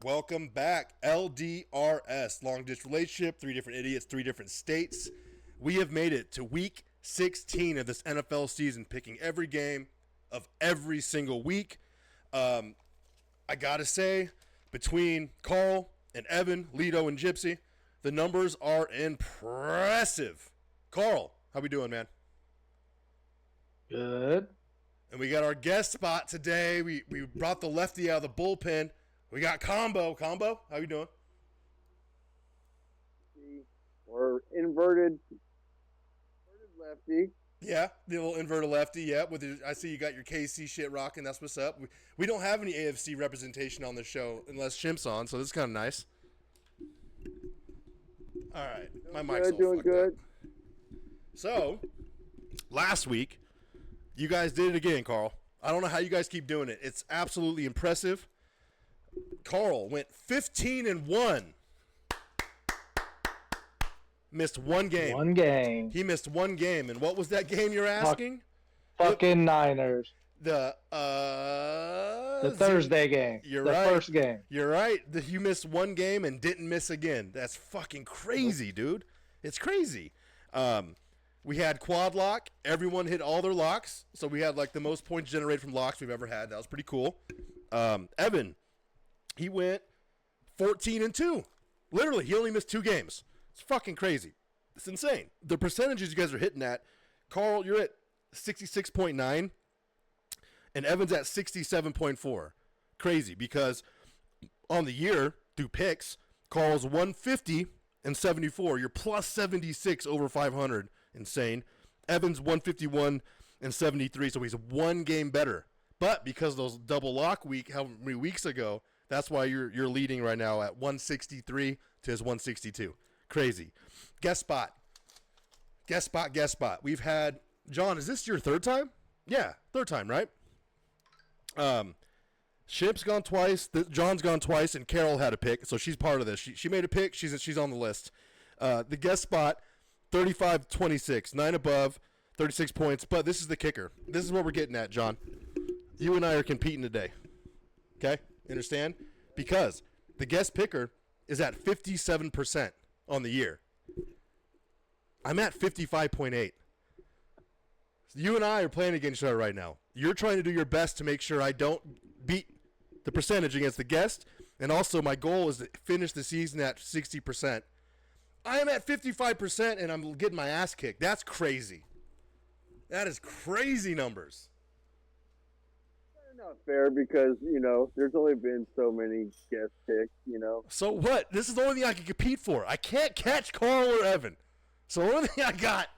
Welcome back. LDRs, long distance relationship, 3 different idiots, 3 different states. We have made it to week 16 of this NFL season, picking every game of every single week. I gotta say, between Carl and Evan, Lito and Gypsy, the numbers are impressive. Carl, how we doing, man? Good. And we got our guest spot today. We brought the lefty out of the bullpen. We got Kombo. Kombo, how you doing? Or inverted lefty. Yeah, the little inverted lefty. Yeah, I see you got your KC shit rocking. That's what's up. We don't have any AFC representation on the show unless Chimp's on, so this is kind of nice. All right, my mic's all doing fucked good. up. So, last week, you guys did it again, Carl. I don't know how you guys keep doing it. It's absolutely impressive. Carl went 15-1. Missed one game. One game. He missed one game. And what was that game you're asking? Fucking Niners. The Thursday game. You're the right. First game. You're right. You missed one game and didn't miss again. That's fucking crazy, dude. It's crazy. We had quad lock. Everyone hit all their locks. So we had like the most points generated from locks we've ever had. That was pretty cool. Evan, he went 14-2. Literally, he only missed 2 games. It's fucking crazy. It's insane. The percentages you guys are hitting at, Carl, you're at 66.9, and Evan's at 67.4. Crazy, because on the year, through picks, Carl's 150 and 74. You're plus 76 over 500. Insane. Evan's 151 and 73, so he's one game better. But because of those double lock week, how many weeks ago, that's why you're leading right now at 163 to his 162. Crazy. Guest spot. We've had, John, is this your third time? Yeah, third time, right? Ship's gone twice, John's gone twice, and Carol had a pick, so she's part of this. She made a pick, she's on the list. The guest spot, 35-26, 9 above, 36 points, but this is the kicker. This is what we're getting at, John. You and I are competing today. Okay? Understand? Because the guest picker is at 57% on the year. I'm at 55.8. So you and I are playing against each other right now. You're trying to do your best to make sure I don't beat the percentage against the guest, and also my goal is to finish the season at 60%. I am at 55%, and I'm getting my ass kicked. That's crazy. That is crazy numbers. Not fair because, there's only been so many guest picks, So what? This is the only thing I can compete for. I can't catch Carl or Evan. So the only thing I got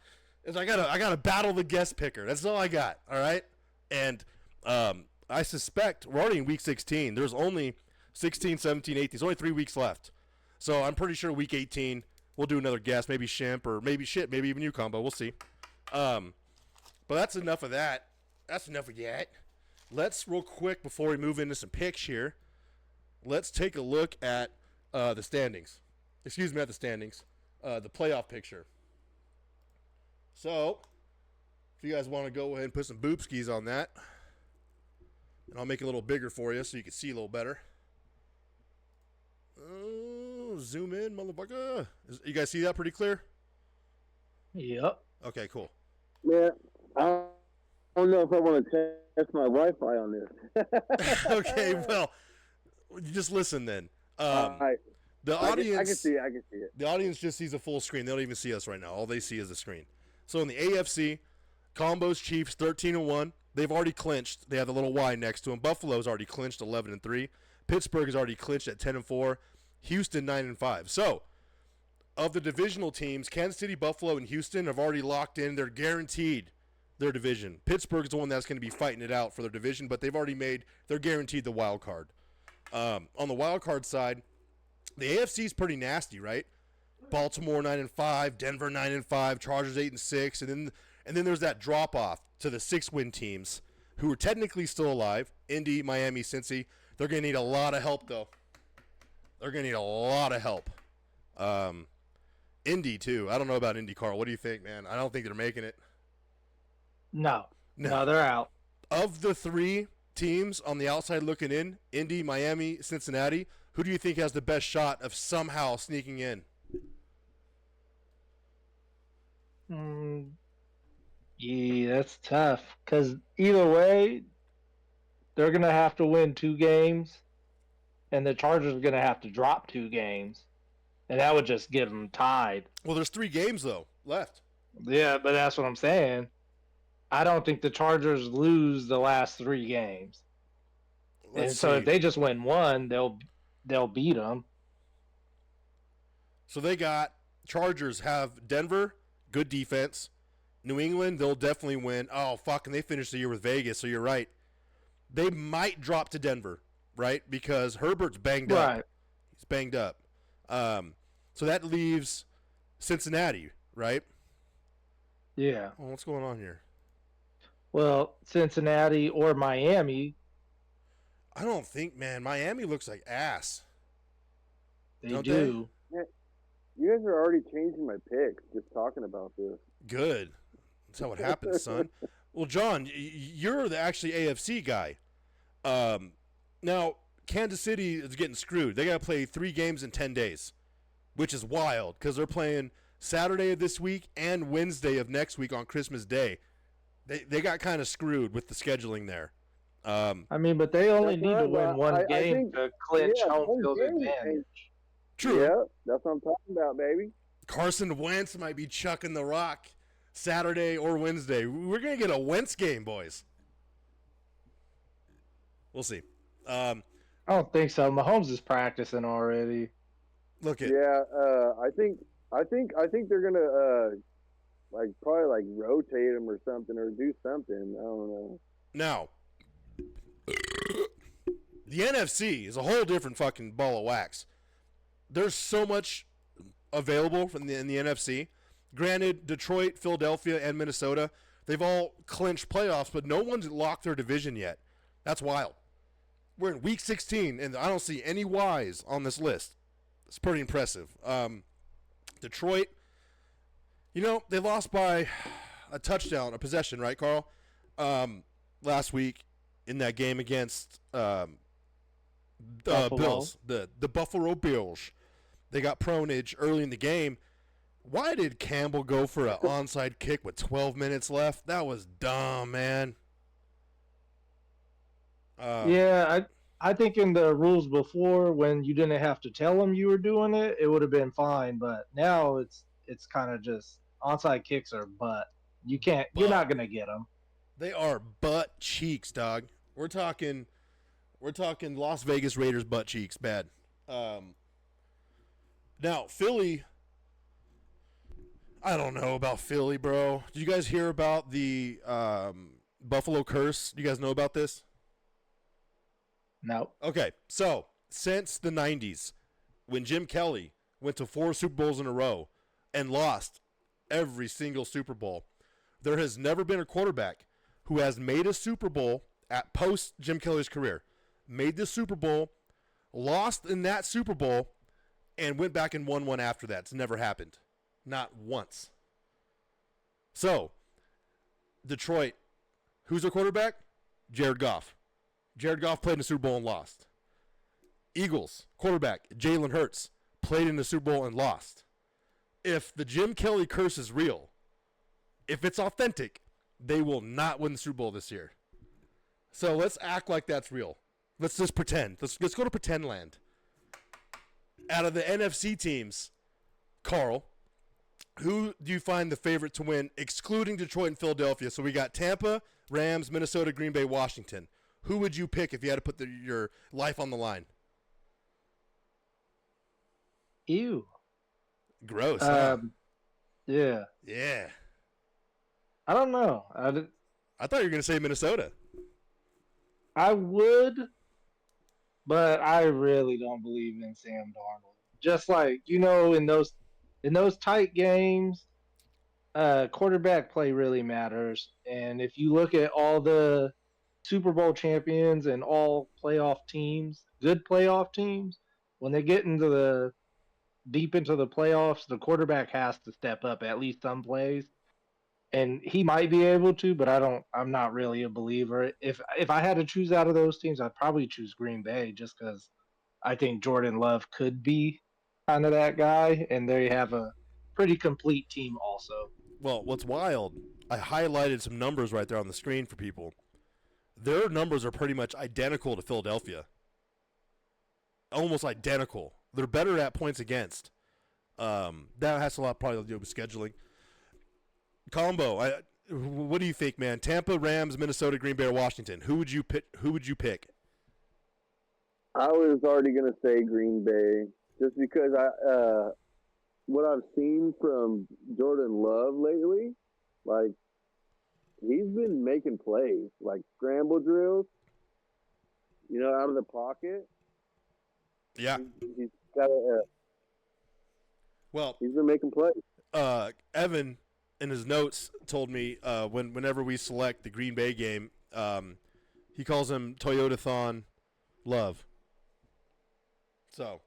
is I gotta battle the guest picker. That's all I got. All right? And I suspect we're already in week 16. There's only 16, 17, 18. There's only 3 weeks left. So I'm pretty sure week 18 we'll do another guest, maybe Shimp or maybe even you, Combo. We'll see. But that's enough of that. That's enough of that. Let's, real quick, before we move into some picks here, let's take a look at the standings. Excuse me, not the standings. The playoff picture. So, if you guys want to go ahead and put some boopskis on that, and I'll make it a little bigger for you so you can see a little better. Oh, zoom in, motherfucker. You guys see that pretty clear? Yep. Okay, cool. Yeah, I don't know if I want to test my Wi-Fi on this. Okay, well, you just listen then. Right. The audience, I can see it. The audience just sees a full screen. They don't even see us right now. All they see is the screen. So in the AFC, Combo's Chiefs 13-1. They've already clinched. They have the little Y next to them. Buffalo's already clinched 11-3. Pittsburgh is already clinched at 10-4. Houston 9-5. So of the divisional teams, Kansas City, Buffalo, and Houston have already locked in. They're guaranteed their division. Pittsburgh's the one that's going to be fighting it out for their division, but they're guaranteed the wild card. On the wild card side, the AFC is pretty nasty, right? Baltimore 9-5, Denver 9-5, Chargers 8-6, and then there's that drop off to the 6-win teams who are technically still alive. Indy, Miami, Cincy. They're going to need a lot of help though. They're going to need a lot of help. Indy too. I don't know about Indy, Carl. What do you think, man? I don't think they're making it. No, they're out. Of the 3 teams on the outside looking in, Indy, Miami, Cincinnati, who do you think has the best shot of somehow sneaking in? Yeah, that's tough. Because either way, they're going to have to win 2 games, and the Chargers are going to have to drop 2 games. And that would just get them tied. Well, there's 3 games, though, left. Yeah, but that's what I'm saying. I don't think the Chargers lose the last 3 games. Let's And so see. if they just win one, they'll beat them. So they got Chargers have Denver, good defense. New England, they'll definitely win. Oh, fuck, and they finished the year with Vegas, so you're right. They might drop to Denver, right? Because Herbert's banged up. Right. He's banged up. So that leaves Cincinnati, right? Yeah. Oh, what's going on here? Well, Cincinnati or Miami, I don't think, man. Miami looks like ass. they Don't do. You guys are already changing my picks just talking about this. Good. That's how it happens, son. Well, John, you're the actually AFC guy. Now, Kansas City is getting screwed. They got to play 3 games in 10 days, which is wild because they're playing Saturday of this week and Wednesday of next week on Christmas Day. They got kind of screwed with the scheduling there. I mean, but they only That's need to right, win but one I game think- to clinch yeah, home one field game, advantage. True. Yeah, that's what I'm talking about, baby. Carson Wentz might be chucking the rock Saturday or Wednesday. We're going to get a Wentz game, boys. We'll see. I don't think so. Mahomes is practicing already. Look at Yeah, I think they're gonna probably rotate him or something or do something. I don't know. now. The NFC is a whole different fucking ball of wax. There's so much available in the NFC. Granted, Detroit, Philadelphia, and Minnesota, they've all clinched playoffs, but no one's locked their division yet. That's wild. We're in week 16, and I don't see any Ys on this list. It's pretty impressive. Detroit, they lost by a touchdown, a possession, right, Carl? Last week in that game against Bills, the Buffalo Bills. They got pronage early in the game. Why did Campbell go for an onside kick with 12 minutes left? That was dumb, man. Yeah, I think in the rules before, when you didn't have to tell them you were doing it, it would have been fine. But now it's kind of just onside kicks are butt. You're not gonna get them. They are butt cheeks, dog. We're talking Las Vegas Raiders butt cheeks, bad. Now Philly, I don't know about Philly, bro. Did you guys hear about the Buffalo curse? Do you guys know about this? No. Okay, so since the 90s, when Jim Kelly went to 4 Super Bowls in a row and lost every single Super Bowl, there has never been a quarterback who has made a Super Bowl at post Jim Kelly's career, made the Super Bowl, lost in that Super Bowl, and went back and won one after that. It's never happened. Not once. So, Detroit, who's their quarterback? Jared Goff. Jared Goff played in the Super Bowl and lost. Eagles, quarterback, Jalen Hurts, played in the Super Bowl and lost. If the Jim Kelly curse is real, if it's authentic, they will not win the Super Bowl this year. So let's act like that's real. Let's just pretend. Let's go to pretend land. Out of the NFC teams, Carl, who do you find the favorite to win, excluding Detroit and Philadelphia? So we got Tampa, Rams, Minnesota, Green Bay, Washington. Who would you pick if you had to put your life on the line? Ew. Gross, huh? Yeah. Yeah. I don't know. I thought you were going to say Minnesota. I would, but I really don't believe in Sam Darnold. Just like, in those tight games, quarterback play really matters. And if you look at all the Super Bowl champions and all playoff teams, good playoff teams, when they get deep into the playoffs, the quarterback has to step up at least some plays. and he might be able to, but I'm not really a believer. If I had to choose out of those teams, I'd probably choose Green Bay just because I think Jordan Love could be kind of that guy, and they have a pretty complete team also. Well, what's wild, I highlighted some numbers right there on the screen for people. Their numbers are pretty much identical to Philadelphia. Almost identical. They're better at points against. That has a lot probably to do with scheduling. Kombo, what do you think, man? Tampa, Rams, Minnesota, Green Bay, or Washington? Who would you pick? I was already gonna say Green Bay just because what I've seen from Jordan Love lately, like he's been making plays, like scramble drills, out of the pocket. Yeah. He's got Well, he's been making plays. Evan in his notes told me whenever we select the Green Bay game, he calls him Toyota-thon Love. So,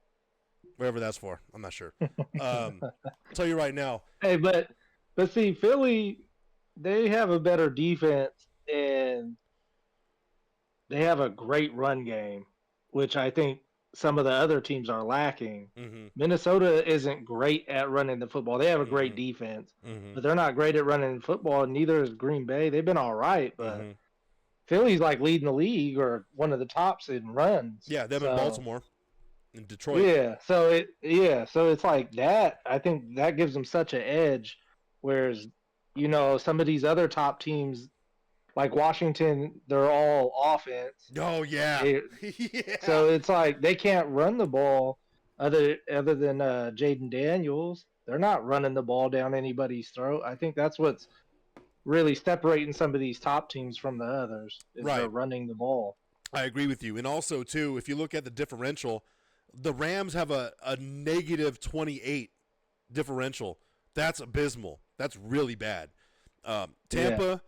whatever that's for, I'm not sure. I'll tell you right now. Hey, but see, Philly, they have a better defense and they have a great run game, which I think some of the other teams are lacking. Mm-hmm. Minnesota isn't great at running the football. They have a great defense, but they're not great at running the football. And neither is Green Bay. They've been all right, but Philly's like leading the league or one of the tops in runs. Yeah, them in Baltimore, in Detroit. Yeah, so it's like that. I think that gives them such an edge, whereas some of these other top teams, like Washington, they're all offense. Oh yeah. Yeah. So it's like they can't run the ball other than Jaden Daniels. They're not running the ball down anybody's throat. I think that's what's really separating some of these top teams from the others is they're running the ball. I agree with you. And also too, if you look at the differential, the Rams have a negative 28 differential. That's abysmal. That's really bad. Tampa,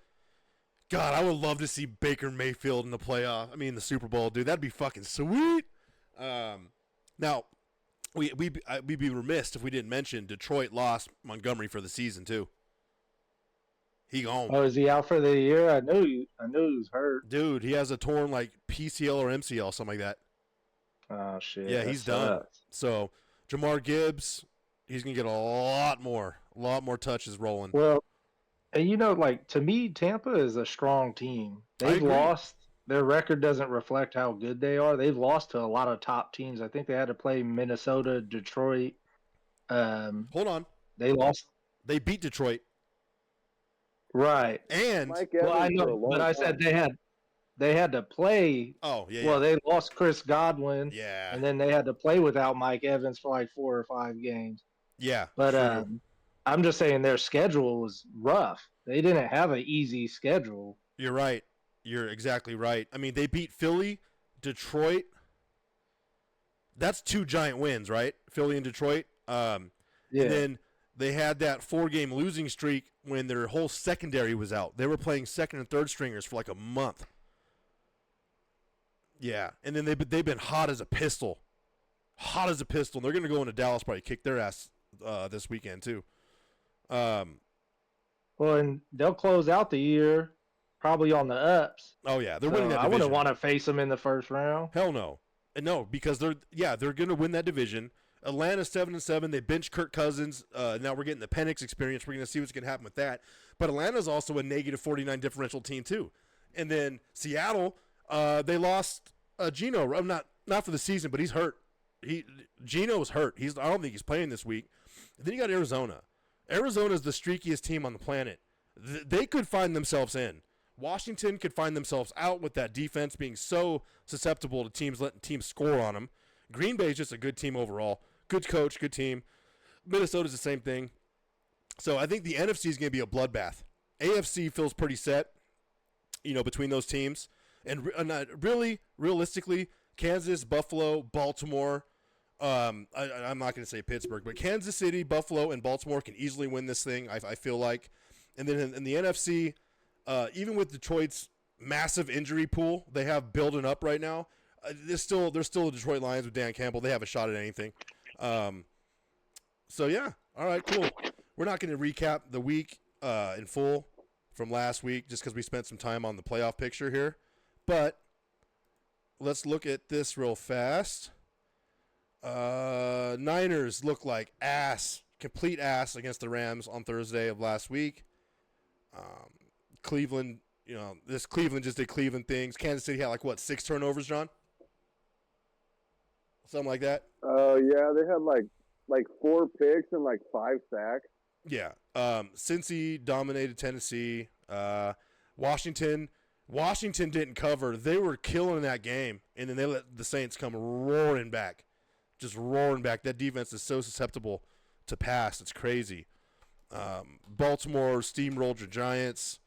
God, I would love to see Baker Mayfield in the playoff. I mean, the Super Bowl, dude. That'd be fucking sweet. Now, we'd be remiss if we didn't mention Detroit lost Montgomery for the season too. He gone. Oh, is he out for the year? I knew he was hurt. Dude, he has a torn like PCL or MCL, something like that. Oh shit. Yeah, he's done. So Jamar Gibbs, he's gonna get a lot more touches rolling. Well, and to me, Tampa is a strong team. They've lost. Their record doesn't reflect how good they are. They've lost to a lot of top teams. I think they had to play Minnesota, Detroit. Hold on. They lost. They beat Detroit. Right. And I know, but I said they had to play. Oh, yeah. Well, they lost Chris Godwin. Yeah. And then they had to play without Mike Evans for like 4 or 5 games. Yeah. But I'm just saying their schedule was rough. They didn't have an easy schedule. You're right. You're exactly right. I mean, they beat Philly, Detroit. That's 2 giant wins, right? Philly and Detroit. Yeah. And then they had that 4-game losing streak when their whole secondary was out. They were playing second and third stringers for like a month. Yeah, and then they've been hot as a pistol. Hot as a pistol. And they're going to go into Dallas, probably kick their ass this weekend too. Well, and they'll close out the year probably on the ups. Oh yeah, they're winning that division. I wouldn't want to face them in the first round. Hell no. And no, because they're going to win that division. Atlanta's 7-7. They benched Kirk Cousins. Now we're getting the Penix experience. We're going to see what's going to happen with that. But Atlanta's also a negative 49 differential team too. And then Seattle, they lost Geno. Not for the season, but he's hurt. Geno's hurt. I don't think he's playing this week. And then you got Arizona. Arizona's the streakiest team on the planet. They could find themselves in. Washington could find themselves out with that defense being so susceptible to teams letting teams score on them. Green Bay is just a good team overall. Good coach, good team. Minnesota's the same thing. So I think the NFC is going to be a bloodbath. AFC feels pretty set, between those teams. And really, realistically, Kansas, Buffalo, Baltimore. I'm not going to say Pittsburgh, but Kansas City, Buffalo, and Baltimore can easily win this thing, I feel like. And then in the NFC, even with Detroit's massive injury pool they have building up right now, they're still the Detroit Lions with Dan Campbell. They have a shot at anything. So, yeah. All right, cool. We're not going to recap the week. in full from last week just because we spent some time on the playoff picture here. But let's look at this real fast. Niners look like complete ass against the Rams on Thursday of last week. Cleveland, this Cleveland just did Cleveland things. Kansas City had 6 turnovers, John? Something like that? Oh, yeah, they had like 4 picks and 5 sacks. Yeah. Cincy dominated Tennessee. Washington didn't cover. They were killing that game, and then they let the Saints come roaring back. Just roaring back. That defense is so susceptible to pass. It's crazy. Baltimore steamrolled your Giants.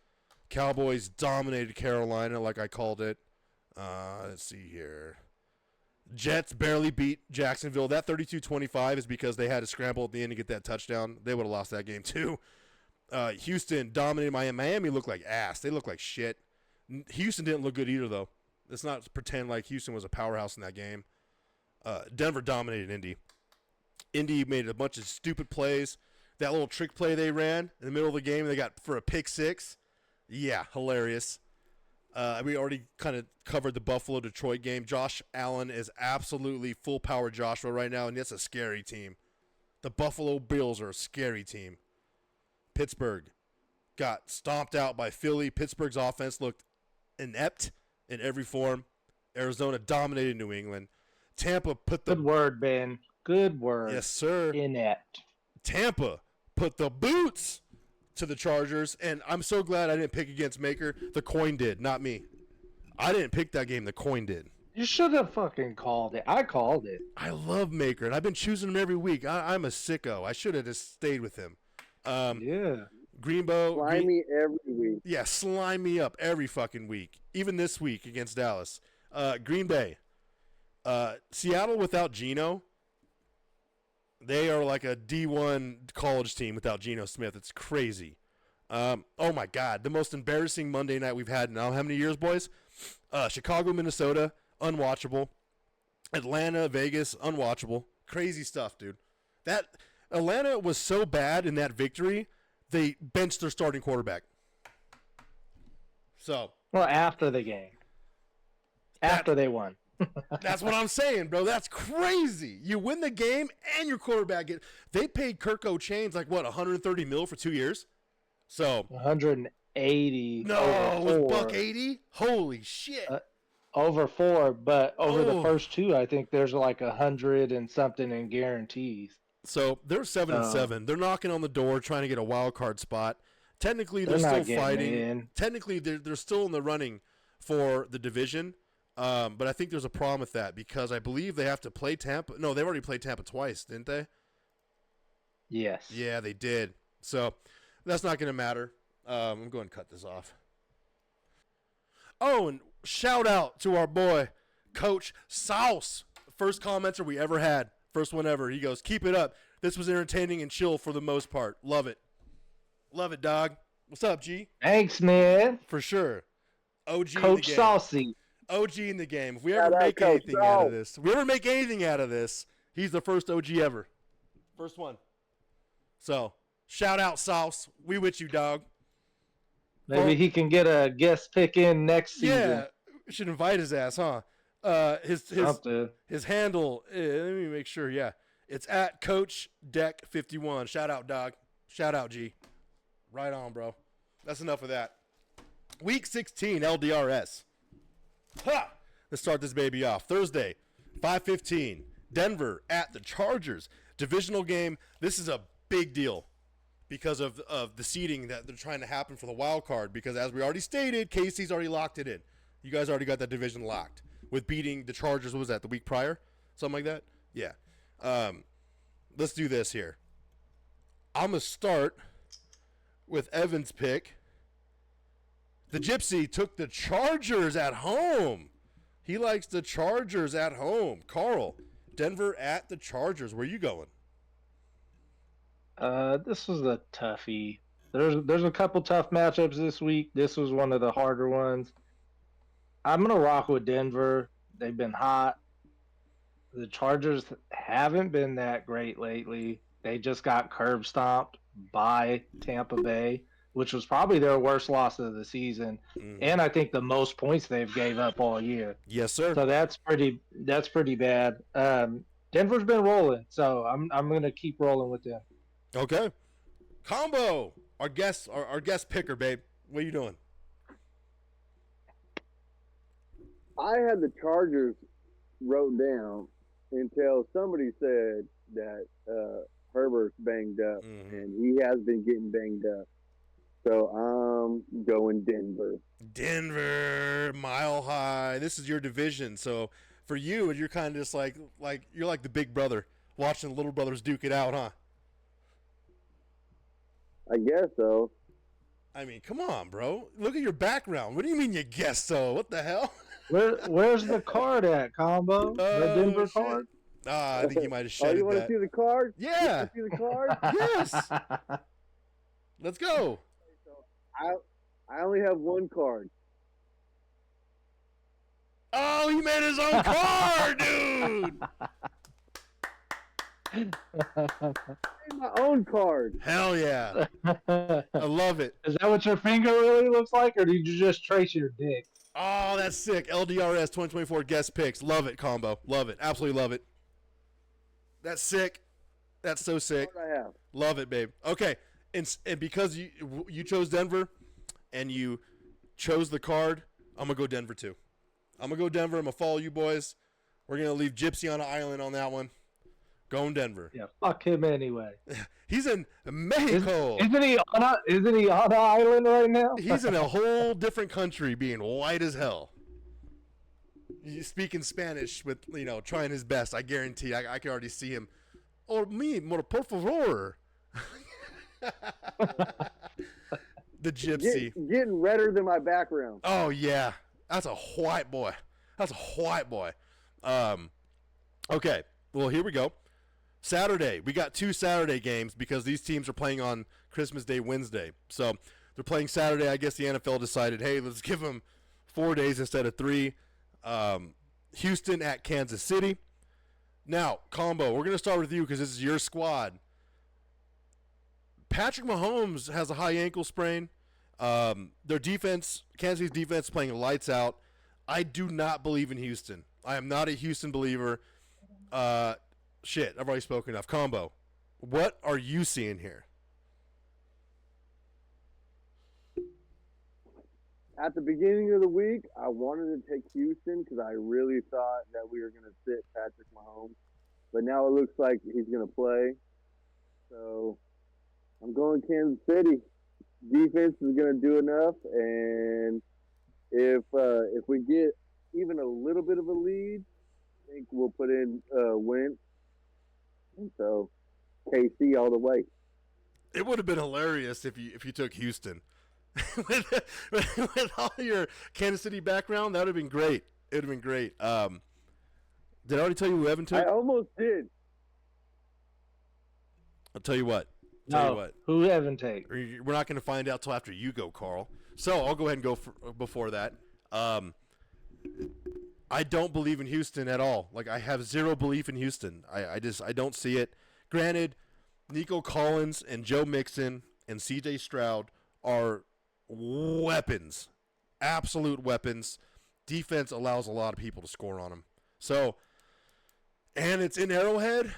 Cowboys dominated Carolina like I called it. Let's see here. Jets barely beat Jacksonville. That 32-25 is because they had to scramble at the end to get that touchdown. They would have lost that game too. Houston dominated Miami. Miami looked like ass. They looked like shit. Houston didn't look good either, though. Let's not pretend like Houston was a powerhouse in that game. Denver dominated Indy. Indy made a bunch of stupid plays. That little trick play they ran in the middle of the game, they got for a pick 6. Yeah, hilarious. We already kind of covered the Buffalo-Detroit game. Josh Allen is absolutely full-power Joshua right now, and that's a scary team. The Buffalo Bills are a scary team. Pittsburgh got stomped out by Philly. Pittsburgh's offense looked inept in every form. Arizona dominated New England. Tampa put the... Good word, Ben. Good word. Yes, sir. Inept. Tampa put the boots to the Chargers, and I'm so glad I didn't pick against Maker. The coin did, not me. I didn't pick that game. The coin did. You should have fucking called it. I called it. I love Maker, and I've been choosing him every week. I'm a sicko. I should have just stayed with him. Yeah. Greenbow. Slime me every week. Yeah, slime me up every fucking week. Even this week against Dallas. Green Bay. Seattle without Geno. They are like a D1 college team without Geno Smith. It's crazy. Oh, my God. The most embarrassing Monday night we've had in how many years, boys? Chicago, Minnesota, unwatchable. Atlanta, Vegas, unwatchable. Crazy stuff, dude. That Atlanta was so bad in that victory, they benched their starting quarterback. So. Well, after the game. After they won. That's what I'm saying, bro. That's crazy. You win the game and your quarterback they paid Kirko Chains $130 million for 2 years? So 180. No, it was $180? Holy shit. Over 4, but over the first 2, I think there's 100 and something in guarantees. So they're 7-7. They're knocking on the door trying to get a wild card spot. Technically, they're still fighting. Technically, they're still in the running for the division. But I think there's a problem with that because I believe they have to play Tampa. No, they've already played Tampa twice, didn't they? Yes. Yeah, they did. So that's not going to matter. I'm going to cut this off. Oh, and shout out to our boy, Coach Sauce. First commenter we ever had. First one ever. He goes, keep it up. This was entertaining and chill for the most part. Love it. Love it, dog. What's up, G? Thanks, man. For sure. OG Coach Saucy. OG in the game. If we ever make anything out of this, he's the first OG ever. First one. So, shout out, Sauce. We with you, dog. Maybe he can get a guest pick in next season. Yeah, we should invite his ass, huh? His handle, let me make sure, yeah. It's at Coach Deck 51. Shout out, dog. Shout out, G. Right on, bro. That's enough of that. Week 16, LDRs. Ha! Let's start this baby off. Thursday, 5:15. Denver at the Chargers. Divisional game. This is a big deal because of the seeding that they're trying to happen for the wild card. Because as we already stated, Casey's already locked it in. You guys already got that division locked with beating the Chargers. What was that, the week prior? Something like that? Yeah. Let's do this here. I'm going to start with Evan's pick. The Gypsy took the Chargers at home. He likes the Chargers at home. Carl, Denver at the Chargers. Where you going? This was a toughie. There's a couple tough matchups this week. This was one of the harder ones. I'm gonna rock with Denver. They've been hot. The Chargers haven't been that great lately. They just got curb stomped by Tampa Bay, which was probably their worst loss of the season, and I think the most points they've gave up all year. Yes, sir. So that's pretty bad. Denver's been rolling, so I'm gonna keep rolling with them. Okay. Kombo, our guest picker, babe. What are you doing? I had the Chargers wrote down until somebody said that Herbert's banged up, and he has been getting banged up. So I'm going Denver. Denver, Mile High. This is your division. So for you, you're kind of just like you're like the big brother watching the little brothers duke it out, huh? I guess so. I mean, come on, bro. Look at your background. What do you mean you guess so? What the hell? Where's the card at, Combo? The Denver shit. card? I think you might have Oh, shedded you want that. to see the card? Yeah. You want to see the card? Yes. Let's go. I only have one card. Oh, he made his own card, dude. I made my own card. Hell yeah. I love it. Is that what your finger really looks like, or did you just trace your dick? Oh, that's sick. LDRs 2024 guest picks. Love it, Kombo. Love it. Absolutely love it. That's sick. That's so sick. That's what I have. Love it, babe. Okay. And because you chose Denver and you chose the card, I'm going to go Denver too. I'm going to go Denver. I'm going to follow you boys. We're going to leave Gypsy on an island on that one. Going Denver. Yeah, fuck him anyway. He's in Mexico. Isn't he on an island right now? He's in a whole different country being white as hell. He's speaking Spanish with, trying his best. I guarantee. I can already see him. Or me, por favor. The Gypsy. Getting redder than my background. Oh, yeah. That's a white boy. Okay. Well, here we go. Saturday. We got 2 Saturday games because these teams are playing on Christmas Day, Wednesday. So they're playing Saturday. I guess the NFL decided, hey, let's give them 4 days instead of 3. Houston at Kansas City. Now, Kombo, we're going to start with you because this is your squad. Patrick Mahomes has a high ankle sprain. Their defense, Kansas City's defense, playing lights out. I do not believe in Houston. I am not a Houston believer. Shit, I've already spoken enough. Kombo, what are you seeing here? At the beginning of the week, I wanted to take Houston because I really thought that we were going to sit Patrick Mahomes. But now it looks like he's going to play. So I'm going Kansas City. Defense is going to do enough. And if we get even a little bit of a lead, I think we'll put in Wentz. And so KC all the way. It would have been hilarious if you took Houston. with all your Kansas City background, that would have been great. It would have been great. Did I already tell you who Evan took? I almost did. I'll tell you what. Who Evan take? We're not going to find out till after you go, Carl. So I'll go ahead and go before that. I don't believe in Houston at all. Like, I have zero belief in Houston. I don't see it. Granted, Nico Collins and Joe Mixon and C.J. Stroud are weapons, absolute weapons. Defense allows a lot of people to score on them. So, and it's in Arrowhead.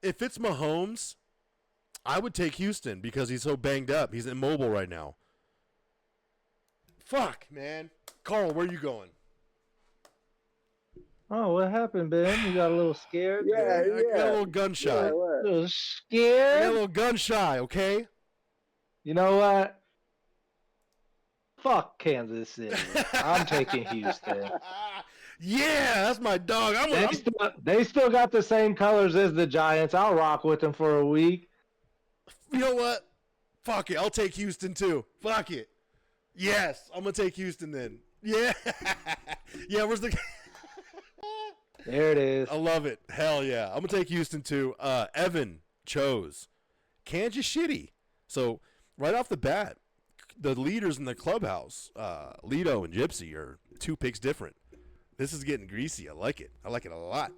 If it's Mahomes, I would take Houston because he's so banged up. He's immobile right now. Fuck, man. Carl, where are you going? Oh, what happened, Ben? You got a little scared? Yeah. I got a little gun shy. Yeah, A what? little I got scared? a little gun shy, okay? You know what? Fuck Kansas City. I'm taking Houston. Yeah, that's my dog. They still got the same colors as the Giants. I'll rock with them for a week. You know what? Fuck it. I'll take Houston too. Fuck it. Yes, I'm gonna take Houston then. Yeah. Yeah, where's the There it is. I love it. Hell yeah. I'm gonna take Houston too. Evan chose Kansas City. So right off the bat, the leaders in the clubhouse, Lito and Gypsy, are 2 picks different. This is getting greasy. I like it. I like it a lot.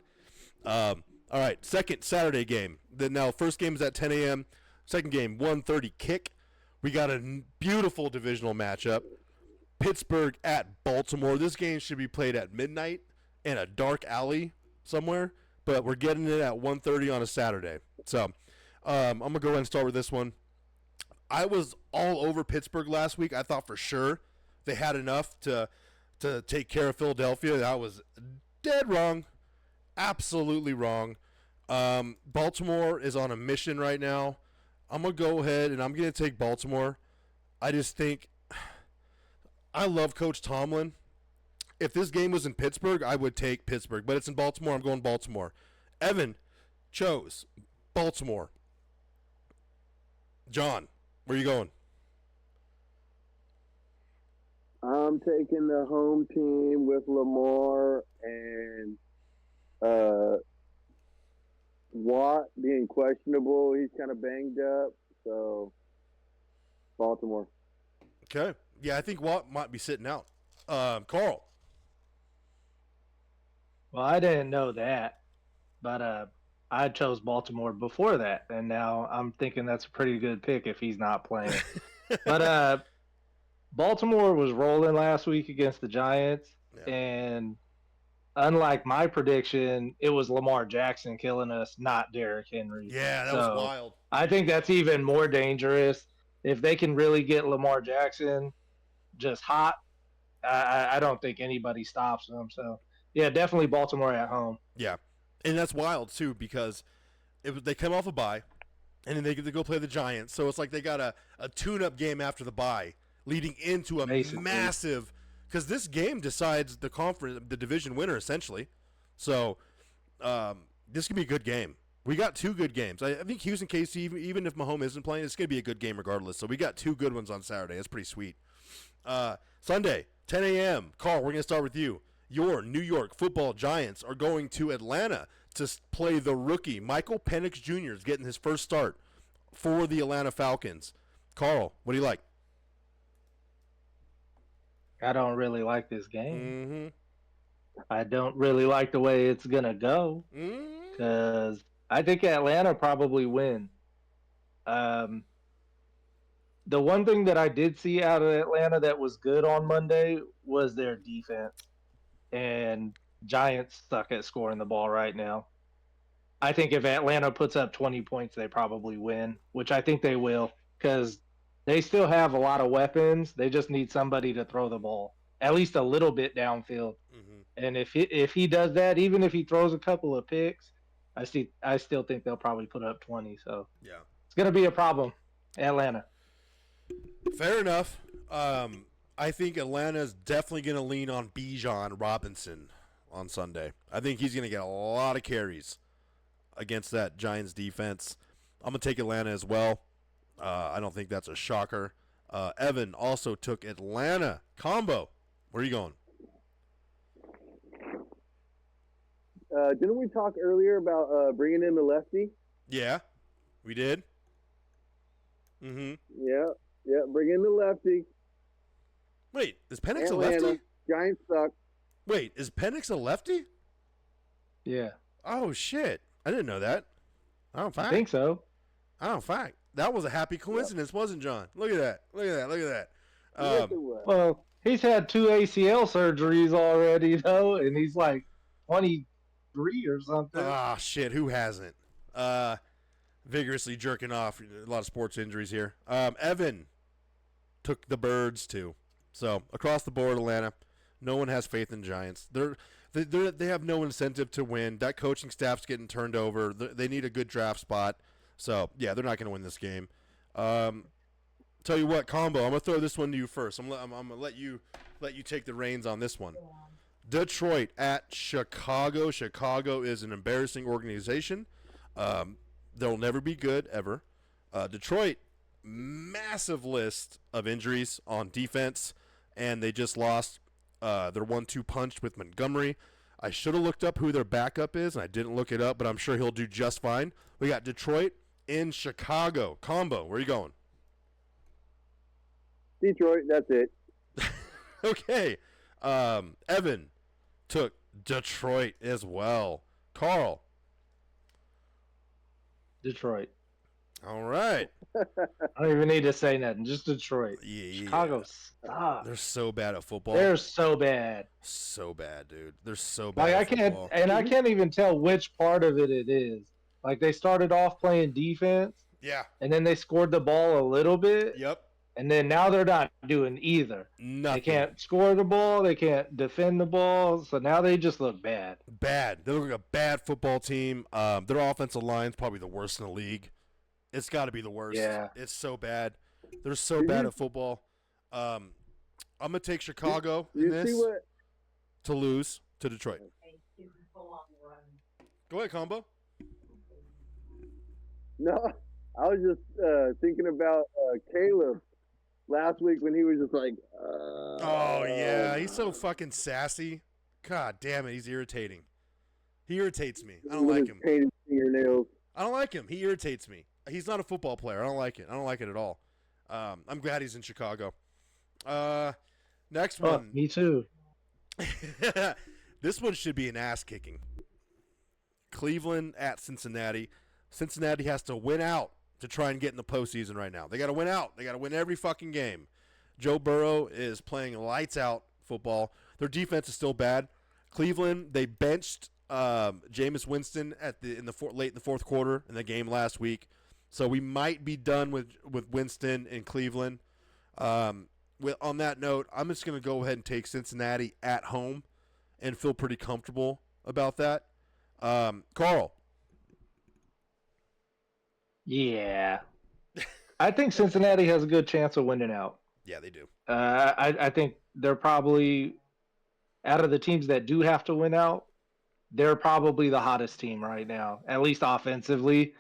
All right, second Saturday game. Now, first game is at 10 a.m. Second game, 1:30 kick. We got a beautiful divisional matchup. Pittsburgh at Baltimore. This game should be played at midnight in a dark alley somewhere, but we're getting it at 1:30 on a Saturday. So I'm going to go ahead and start with this one. I was all over Pittsburgh last week. I thought for sure they had enough to take care of Philadelphia. I was dead wrong. Absolutely wrong. Baltimore is on a mission right now. I'm going to go ahead and I'm going to take Baltimore. I just think I love Coach Tomlin. If this game was in Pittsburgh, I would take Pittsburgh. But it's in Baltimore. I'm going Baltimore. Evan chose Baltimore. John, where are you going? I'm taking the home team with Lamar and Watt being questionable. He's kind of banged up. So, Baltimore. Okay. Yeah, I think Watt might be sitting out. Carl. Well, I didn't know that, but I chose Baltimore before that, and now I'm thinking that's a pretty good pick if he's not playing. But Baltimore was rolling last week against the Giants, and unlike my prediction, it was Lamar Jackson killing us, not Derrick Henry. Yeah, that was wild. I think that's even more dangerous. If they can really get Lamar Jackson just hot, I don't think anybody stops them. So, yeah, definitely Baltimore at home. Yeah, and that's wild, too, because they come off a bye, and then they go play the Giants. So it's like they got a tune-up game after the bye, leading into a massive – because this game decides the division winner, essentially. So this could be a good game. We got two good games. I think Houston, KC, even if Mahomes isn't playing, it's going to be a good game regardless. So we got two good ones on Saturday. That's pretty sweet. Sunday, 10 a.m. Carl, we're going to start with you. Your New York Football Giants are going to Atlanta to play the rookie. Michael Penix Jr. is getting his first start for the Atlanta Falcons. Carl, what do you like? I don't really like this game. Mm-hmm. I don't really like the way it's going to go because I think Atlanta probably win. The one thing that I did see out of Atlanta that was good on Monday was their defense. And Giants suck at scoring the ball right now. I think if Atlanta puts up 20 points, they probably win, which I think they will because they still have a lot of weapons. They just need somebody to throw the ball, at least a little bit downfield. Mm-hmm. And if he does that, even if he throws a couple of picks, I still think they'll probably put up 20. So yeah, it's going to be a problem, Atlanta. Fair enough. I think Atlanta's definitely going to lean on Bijan Robinson on Sunday. I think he's going to get a lot of carries against that Giants defense. I'm going to take Atlanta as well. I don't think that's a shocker. Evan also took Atlanta. Kombo, where are you going? Didn't we talk earlier about bringing in the lefty? Yeah, we did. Mm-hmm. Yeah, bring in the lefty. Wait, is Penix a Atlanta. lefty? Giants suck. Wait, is Penix a lefty? Yeah. Oh, shit. I didn't know that. I think so. Fact. That was a happy coincidence, wasn't John? Look at that. Well, he's had 2 ACL surgeries already, though, and he's like 23 or something. Ah, shit. Who hasn't? Vigorously jerking off. A lot of sports injuries here. Evan took the Birds, too. So, across the board, Atlanta, no one has faith in Giants. They have no incentive to win. That coaching staff's getting turned over. They need a good draft spot. So, yeah, they're not going to win this game. Tell you what, Kombo, I'm going to throw this one to you first. I'm going to let you take the reins on this one. Detroit at Chicago. Chicago is an embarrassing organization. They'll never be good, ever. Detroit, massive list of injuries on defense, and they just lost their 1-2 punch with Montgomery. I should have looked up who their backup is, and I didn't look it up, but I'm sure he'll do just fine. We got Detroit in Chicago. Kombo, where are you going? Detroit, that's it. Okay. Evan took Detroit as well. Carl. Detroit. All right. I don't even need to say nothing. Just Detroit. Yeah. Chicago sucks. They're so bad at football. They're so bad. So bad, dude. They're so bad Like at I can't, football. and I can't even tell which part of it is. Like they started off playing defense, Yeah. and then they scored the ball a little bit, Yep. and then now they're not doing either. Nothing. They can't score the ball, they can't defend the ball, so now they just look bad. Bad. They look like a bad football team. Their offensive line's probably the worst in the league. It's got to be the worst. Yeah. It's so bad. They're so bad at football. I'm gonna take Chicago in this to lose to Detroit. Go ahead, Kombo. No, I was just thinking about Caleb last week when he was just like, Oh yeah, he's so fucking sassy. God damn it, he's irritating. He irritates me. I don't with like his him. painted fingernails. I don't like him. He irritates me. He's not a football player. I don't like it. I don't like it at all. I'm glad he's in Chicago. Next Oh, one. me too. This one should be an ass kicking. Cleveland at Cincinnati. Cincinnati has to win out to try and get in the postseason right now. They got to win out. They got to win every fucking game. Joe Burrow is playing lights out football. Their defense is still bad. Cleveland, they benched Jameis Winston late in the fourth quarter in the game last week. So we might be done with Winston in Cleveland. On that note, I'm just going to go ahead and take Cincinnati at home and feel pretty comfortable about that. Carl. Yeah. I think Cincinnati has a good chance of winning out. Yeah, they do. I think they're probably, out of the teams that do have to win out, they're probably the hottest team right now, at least offensively.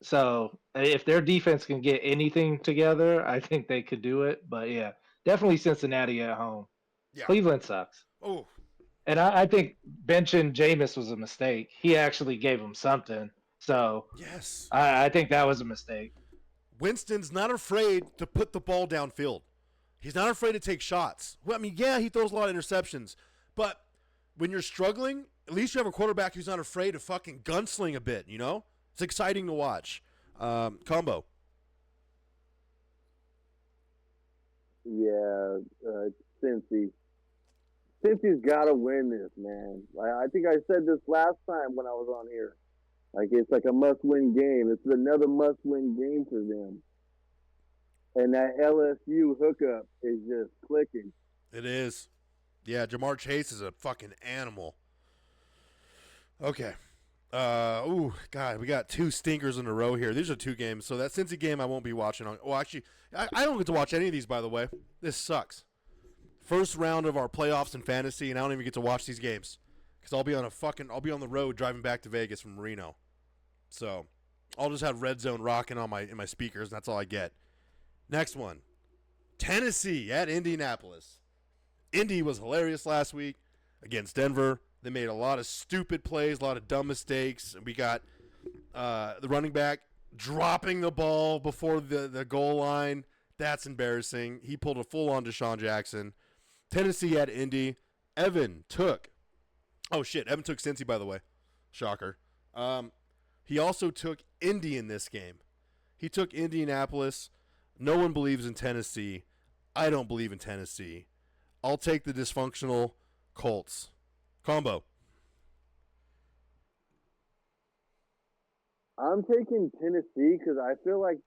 So if their defense can get anything together, I think they could do it. But yeah, definitely Cincinnati at home. Yeah. Cleveland sucks. Oh, And I think benching Jameis was a mistake. He actually gave him something. So yes. I think that was a mistake. Winston's not afraid to put the ball downfield. He's not afraid to take shots. Well, I mean, yeah, he throws a lot of interceptions. But when you're struggling, at least you have a quarterback who's not afraid to fucking gunsling a bit, you know? It's exciting to watch. Kombo. Yeah, Cincy. Cincy's got to win this, man. I think I said this last time when I was on here. Like, it's like a must-win game. It's another must-win game for them. And that LSU hookup is just clicking. It is. Yeah, Jamar Chase is a fucking animal. Okay. God, we got two stinkers in a row here. These are two games. So that Cincy game I won't be watching on. Well, actually, I don't get to watch any of these, by the way. This sucks. First round of our playoffs in fantasy, and I don't even get to watch these games because I'll be on the road driving back to Vegas from Reno. So I'll just have Red Zone rocking on in my speakers, and that's all I get. Next one, Tennessee at Indianapolis. Indy was hilarious last week against Denver. They made a lot of stupid plays, a lot of dumb mistakes. We got the running back dropping the ball before the goal line. That's embarrassing. He pulled a full-on Deshaun Jackson. Tennessee at Indy. Evan took Cincy, by the way. Shocker. He also took Indy in this game. He took Indianapolis. No one believes in Tennessee. I don't believe in Tennessee. I'll take the dysfunctional Colts. Kombo. I'm taking Tennessee because I feel like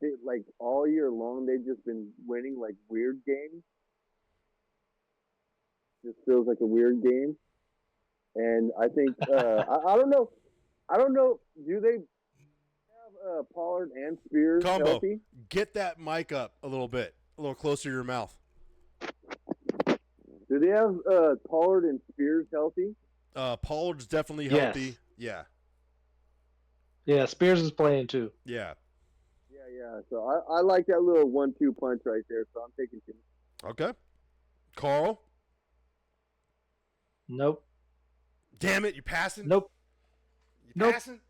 all year long they've just been winning like weird games. Just feels like a weird game, and I think I don't know. Do they have Pollard and Spears Kombo, healthy? get that mic up a little closer to your mouth. Do they have Pollard and Spears healthy? Pollard's definitely healthy. Yes. Yeah. Yeah, Spears is playing too. Yeah. Yeah. So I like that little 1-2 punch right there. So I'm taking Tennessee. Okay. Carl. Nope. Damn it! You passing? Nope. You Nope. passing?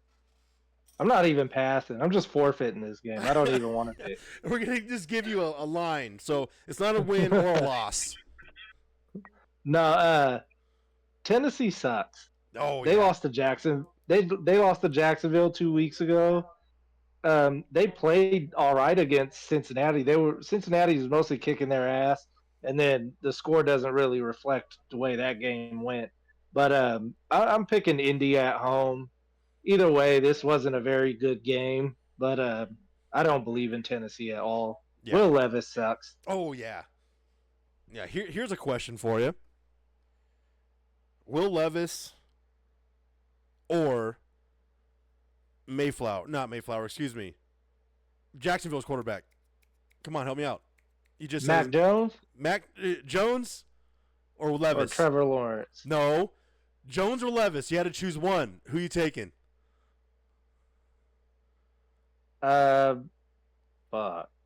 I'm not even passing. I'm just forfeiting this game. I don't even want to pick. We're gonna just give you a line, so it's not a win or a loss. No, Tennessee sucks. Oh, They yeah. lost to Jackson. They lost to Jacksonville 2 weeks ago, they played all right against Cincinnati. Cincinnati was mostly kicking their ass, and then the score doesn't really reflect the way that game went. But I'm picking Indy at home. Either way, this wasn't a very good game, but I don't believe in Tennessee at all. Yeah. Will Levis sucks. Oh yeah. Yeah. Here's a question for you. Will Levis or not Mayflower, excuse me. Jacksonville's quarterback. Come on, help me out. You just Mac said Jones Mac Jones or or Levis? Trevor Lawrence? No. Jones or Levis? You had to choose one. Who you taking? Fuck.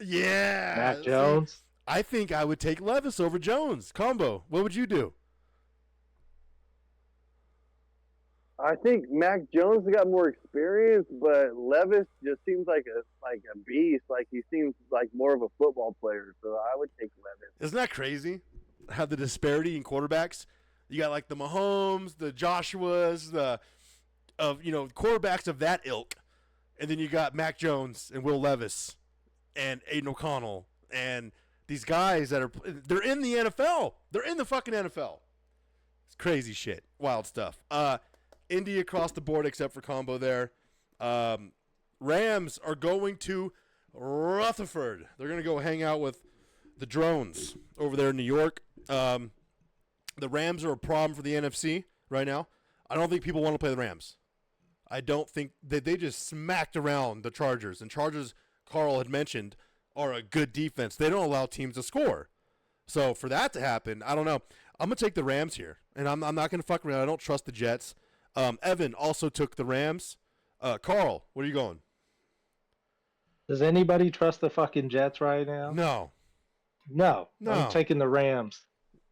Yeah. Mac See, Jones. I think I would take Levis over Jones. Kombo, what would you do? I think Mac Jones got more experience, but Levis just seems like a beast. Like he seems like more of a football player. So I would take Levis. Isn't that crazy? How the disparity in quarterbacks. You got like the Mahomes, the Joshuas, quarterbacks of that ilk, and then you got Mac Jones and Will Levis, and Aiden O'Connell, and they're in the NFL. They're in the fucking NFL. It's crazy shit, wild stuff. Indy across the board except for Kombo there. Rams are going to Rutherford. They're going to go hang out with the Drones over there in New York. The Rams are a problem for the NFC right now. I don't think people want to play the Rams. I don't think that they just smacked around the Chargers. And Chargers, Carl had mentioned, are a good defense. They don't allow teams to score. So for that to happen, I don't know. I'm going to take the Rams here. And I'm not going to fuck around. I don't trust the Jets. Evan also took the Rams. Carl, what are you going? Does anybody trust the fucking Jets right now? No. No. I'm taking the Rams.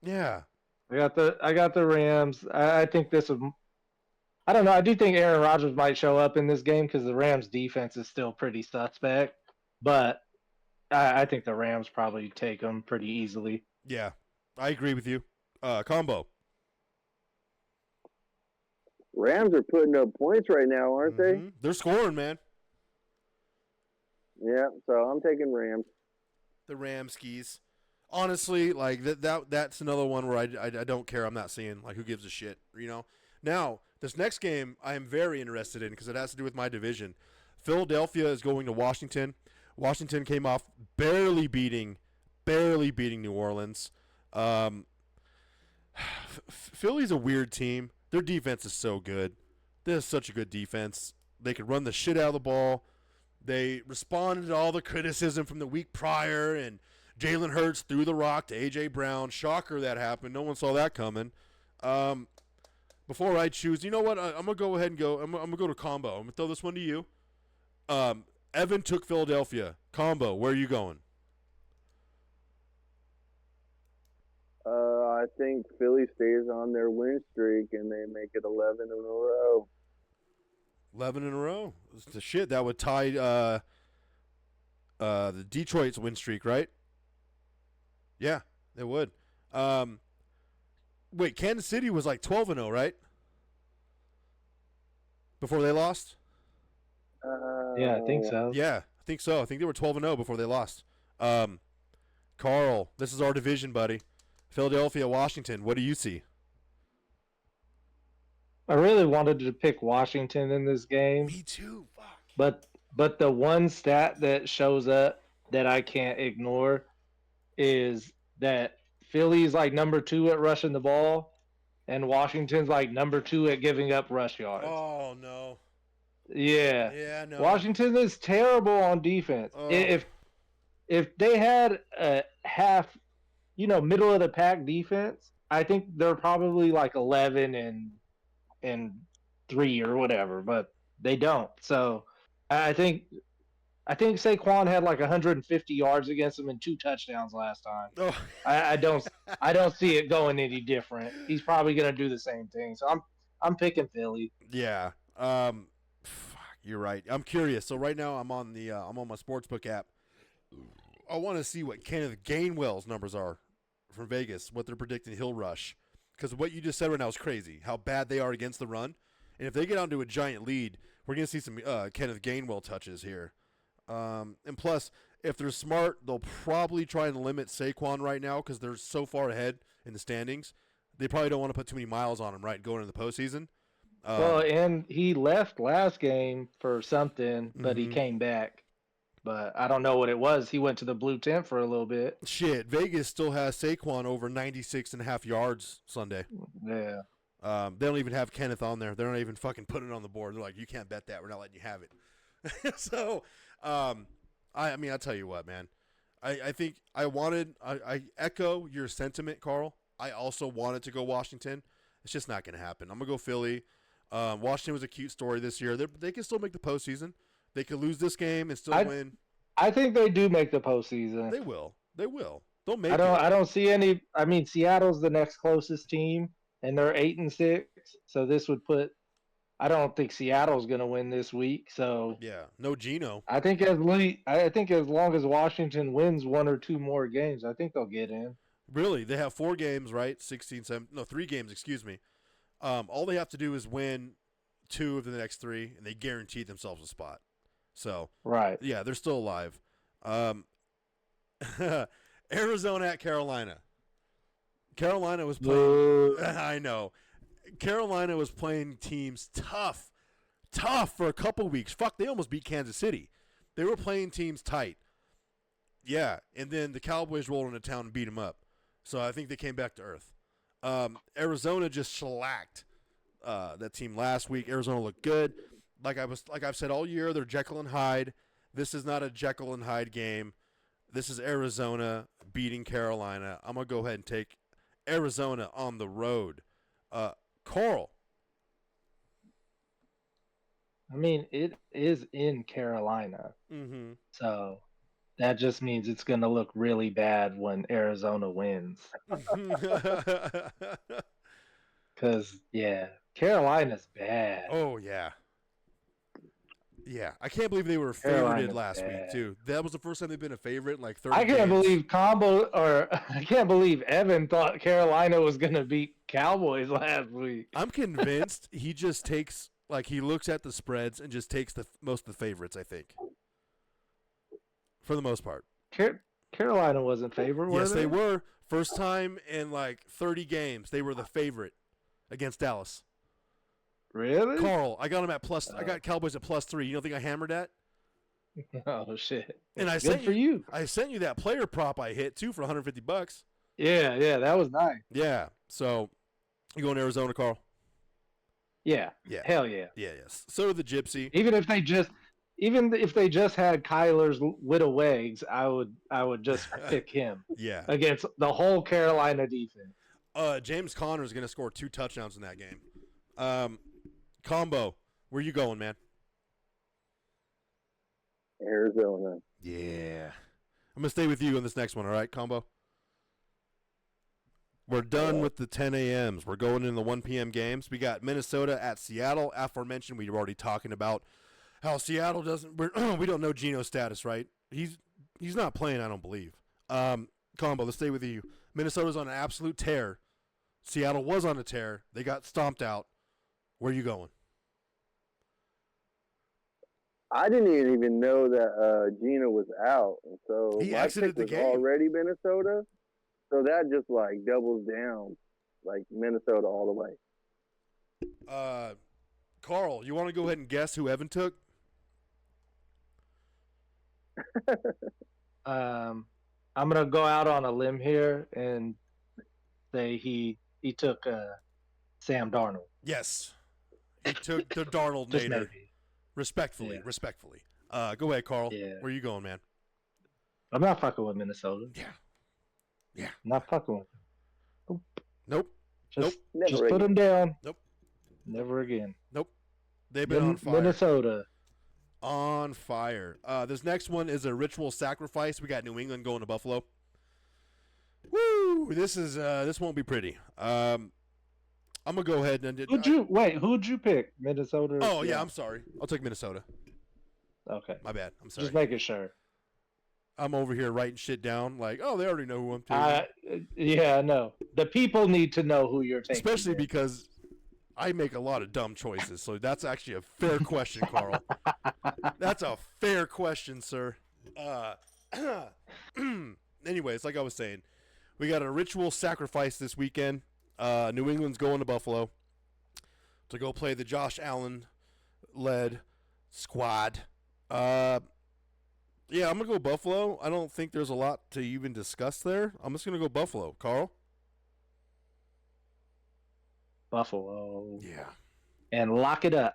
Yeah. I got the Rams. I think this would. I don't know. I do think Aaron Rodgers might show up in this game because the Rams' defense is still pretty suspect. But I think the Rams probably take them pretty easily. Yeah, I agree with you. Kombo. Rams are putting up points right now, aren't they? They're scoring, man. Yeah, so I'm taking Rams. The Ramskis. Honestly, like that's another one where I don't care. I'm not seeing, like, who gives a shit, you know? Now, this next game I am very interested in because it has to do with my division. Philadelphia is going to Washington. Washington came off barely beating New Orleans. Philly's a weird team. Their defense is so good. They're such a good defense. They could run the shit out of the ball. They responded to all the criticism from the week prior, and Jalen Hurts threw the rock to A.J. Brown. Shocker that happened. No one saw that coming. Before I choose, you know what? I'm going to go ahead and go. I'm going to go to Kombo. I'm going to throw this one to you. Evan took Philadelphia. Kombo, where are you going? I think Philly stays on their win streak and they make it 11 in a row. 11 in a row. It's the shit that would tie the Detroit's win streak, right? Yeah, it would. Wait, Kansas City was like 12 and 0, right? Before they lost? Yeah, I think so. Yeah, I think so. I think they were 12 and 0 before they lost. Carl, this is our division, buddy. Philadelphia, Washington. What do you see? I really wanted to pick Washington in this game. Me too. Fuck. But the one stat that shows up that I can't ignore is that Philly's like number 2 at rushing the ball, and Washington's like number 2 at giving up rush yards. Oh no. Yeah. Yeah, no. Washington is terrible on defense. Oh. If they had a half, middle of the pack defense, I think they're probably like 11 and 3 or whatever, but they don't. So I think Saquon had like 150 yards against them and 2 touchdowns last time. Oh. I don't see it going any different. He's probably gonna do the same thing. So I'm picking Philly. Yeah. Fuck, you're right. I'm curious. So right now I'm on my sportsbook app. I want to see what Kenneth Gainwell's numbers are from Vegas, what they're predicting he'll rush. Because what you just said right now is crazy, how bad they are against the run. And if they get onto a giant lead, we're going to see some Kenneth Gainwell touches here. And plus, if they're smart, they'll probably try and limit Saquon right now because they're so far ahead in the standings. They probably don't want to put too many miles on him, right, going into the postseason. Well, and he left last game for something, but he Mhm. came back. But I don't know what it was. He went to the blue tent for a little bit. Shit, Vegas still has Saquon over 96.5 yards Sunday. Yeah. They don't even have Kenneth on there. They're not even fucking putting it on the board. They're like, you can't bet that. We're not letting you have it. So, I mean, I'll tell you what, man. I think I echo your sentiment, Carl. I also wanted to go Washington. It's just not going to happen. I'm going to go Philly. Washington was a cute story this year. They can still make the postseason. They could lose this game and still win. I think they do make the postseason. They will. They will. They'll make I don't see any. I mean, Seattle's the next closest team, and they're 8-6. So this would put. I don't think Seattle's going to win this week. So Yeah, no Geno. I think as long as Washington wins one or two more games, I think they'll get in. Really, they have 4 games, right? 16, 7, no, 3 games, excuse me. All they have to do is win 2 of the next 3, and they guarantee themselves a spot. So, Right. yeah, they're still alive. Arizona at Carolina. Carolina was playing. I know. Carolina was playing teams tough for a couple weeks. Fuck, they almost beat Kansas City. They were playing teams tight. Yeah, and then the Cowboys rolled into town and beat them up. So I think they came back to earth. Arizona just shellacked that team last week. Arizona looked good. Like I've said all year, they're Jekyll and Hyde. This is not a Jekyll and Hyde game. This is Arizona beating Carolina. I'm gonna go ahead and take Arizona on the road. Carl. I mean, it is in Carolina. Mm-hmm. So that just means it's going to look really bad when Arizona wins. Because, yeah, Carolina's bad. Oh, yeah. Yeah, I can't believe they were Carolina's favorited last bad. week, too. That was the first time they've been a favorite in like 30 I can't games. believe I can't believe Evan thought Carolina was going to beat Cowboys last week. I'm convinced he just takes, like, he looks at the spreads and just takes most of the favorites, I think. For the most part. Carolina wasn't favored, were Yes, they? they were. First time in like 30 games, they were the favorite against Dallas. Really? Carl, I got them at plus. I got Cowboys at +3. You don't think I hammered that? Oh, shit. And I Good sent for you. I sent you that player prop I hit too for $150. Yeah, that was nice. Yeah. So you going to Arizona, Carl? Yeah. Yeah. Hell yeah. Yeah. Yes. So the Gypsy. Even if they just had Kyler's widow wags, I would just pick him Yeah. against the whole Carolina defense. James Conner is going to score 2 touchdowns in that game. Kombo, where you going, man? Arizona. Yeah. I'm going to stay with you on this next one, all right, Kombo? We're done with the 10 a.m.s. We're going in the 1 p.m. games. We got Minnesota at Seattle. Aforementioned, we were already talking about how Seattle doesn't – we don't know Geno's status, right? He's not playing, I don't believe. Kombo, let's stay with you. Minnesota's on an absolute tear. Seattle was on a tear. They got stomped out. Where are you going? I didn't even know that Gino was out, and so He my exited pick the was game. already Minnesota. So that just like doubles down, like Minnesota all the way. Carl, you want to go ahead and guess who Evan took? I'm gonna go out on a limb here and say he took Sam Darnold. Yes. He took the Darnold Just Nader. maybe. Respectfully. Go ahead, Carl. Yeah. Where are you going, man? I'm not fucking with Minnesota. Yeah. I'm not fucking with them. Nope. Just Never put again. them down. Nope. Never again. Nope. They've been on fire. Minnesota. On fire. This next one is a ritual sacrifice. We got New England going to Buffalo. Woo! This won't be pretty. I'm gonna go ahead and Who'd you pick? Minnesota? Oh yeah, I'm sorry. I'll take Minnesota. Okay. My bad. I'm sorry. Just making sure. I'm over here writing shit down like, oh, they already know who I'm taking. Yeah, no. The people need to know who you're taking. Especially because I make a lot of dumb choices, so that's actually a fair question, Carl. That's a fair question, sir. Anyways, like I was saying, we got a ritual sacrifice this weekend. New England's going to Buffalo to go play the Josh Allen-led squad. Yeah, I'm going to go Buffalo. I don't think there's a lot to even discuss there. I'm just going to go Buffalo. Carl? Buffalo. Yeah. And lock it up.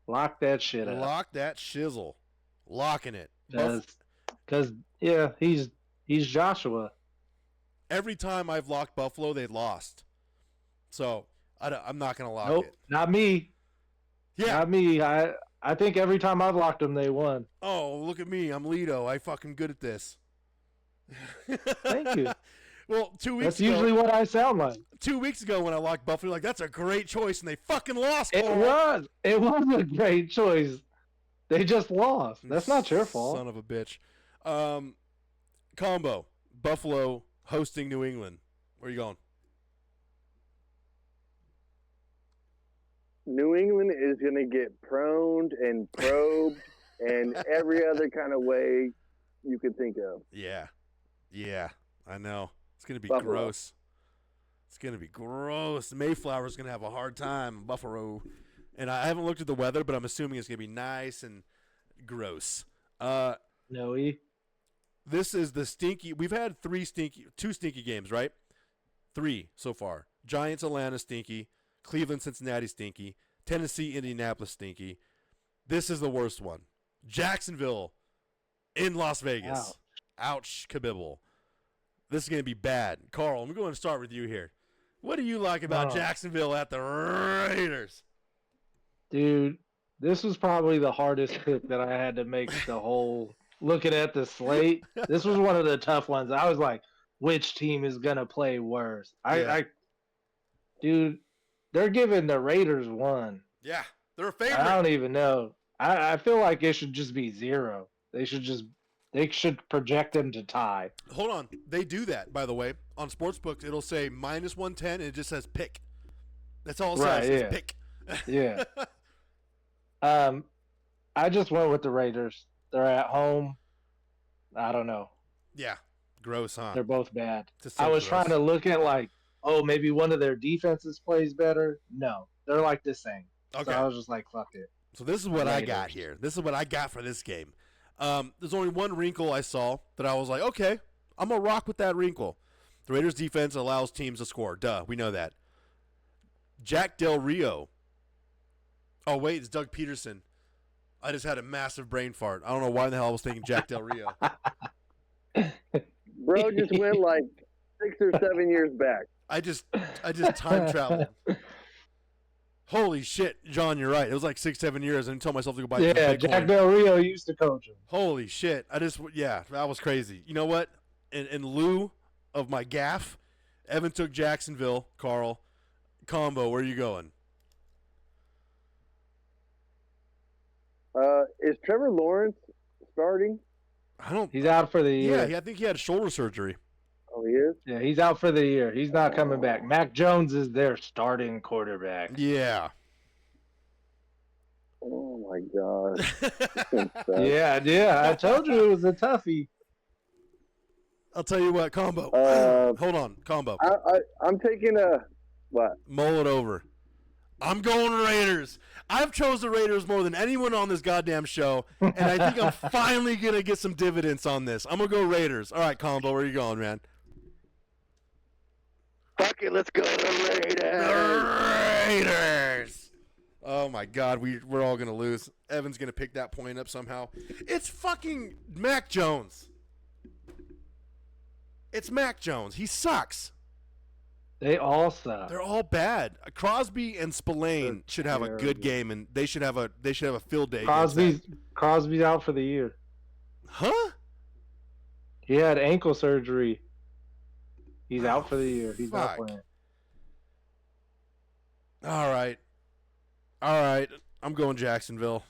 Lock that shit up. Lock that shizzle. Locking it. Because yeah, he's Joshua. Every time I've locked Buffalo, they lost. So I'm not going to lock Nope, it. not me. Yeah. Not me. I think every time I've locked them, they won. Oh, look at me. I'm Lito. I fucking good at this. Thank you. Well, 2 weeks That's ago. usually what I sound like. 2 weeks ago when I locked Buffalo, like, that's a great choice, and they fucking lost. It was. It was a great choice. They just lost. That's not your fault. Son of a bitch. Kombo. Buffalo hosting New England. Where are you going? New England is going to get proned and probed and every other kind of way you could think of. Yeah. Yeah, I know. It's going to be Buffalo. gross. It's going to be gross. Mayflower's going to have a hard time. Buffalo. And I haven't looked at the weather, but I'm assuming it's going to be nice and gross. No, This is the stinky. We've had two stinky games, right? 3 so far. Giants, Atlanta, stinky. Cleveland, Cincinnati, stinky. Tennessee, Indianapolis, stinky. This is the worst one. Jacksonville in Las Vegas. Ouch, kabibble. This is going to be bad. Carl, I'm going to start with you here. What do you like about Jacksonville at the Raiders? dude, this was probably the hardest pick that I had to make the whole looking at the slate. This was one of the tough ones. I was like, which team is going to play worse? Dude, they're giving the Raiders 1. Yeah, they're a favorite. I don't even know. I feel like it should just be 0. They should project them to tie. Hold on. They do that, by the way. On Sportsbooks, it'll say -110, and it just says pick. That's all it says. Yeah. It's pick. Yeah. I just went with the Raiders. They're at home. I don't know. Yeah. Gross, huh? They're both bad. Just so I was gross. trying to look at maybe one of their defenses plays better. No, they're like the same. Okay. So I was just like, fuck it. So this is what I Raiders. got here. This is what I got for this game. There's only one wrinkle I saw that I was like, okay, I'm going to rock with that wrinkle. The Raiders' defense allows teams to score. Duh, we know that. Jack Del Rio. Oh, wait, it's Doug Peterson. I just had a massive brain fart. I don't know why the hell I was thinking Jack Del Rio. Bro just went like 6 or 7 years back. I just time traveled. Holy shit, John, you're right. It was like 6-7 years, and I tell myself to go buy some Yeah, Bitcoin. Jack Del Rio used to coach him. Holy shit! That was crazy. You know what? In lieu of my gaff, Evan took Jacksonville. Carl, Kombo, where are you going? Is Trevor Lawrence starting? I don't. He's out for the year. Yeah, I think he had shoulder surgery. Oh, he is? Yeah, he's out for the year. He's not coming back. Mac Jones is their starting quarterback. Yeah. Oh, my God. Yeah. I told you it was a toughie. I'll tell you what, Kombo. Hold on, Kombo. I'm taking what? Mull it over. I'm going Raiders. I've chose the Raiders more than anyone on this goddamn show, and I think I'm finally going to get some dividends on this. I'm going to go Raiders. All right, Kombo, where are you going, man? Fuck it, let's go to Raiders. The Raiders. Oh, my God. We're all going to lose. Evan's going to pick that point up somehow. It's fucking Mac Jones. It's Mac Jones. He sucks. They all suck. They're all bad. Crosby and Spillane should have a good game, and they should have a field day. Crosby's out for the year. Huh? He had ankle surgery. He's out for the year. He's not fuck. playing. All right. I'm going Jacksonville.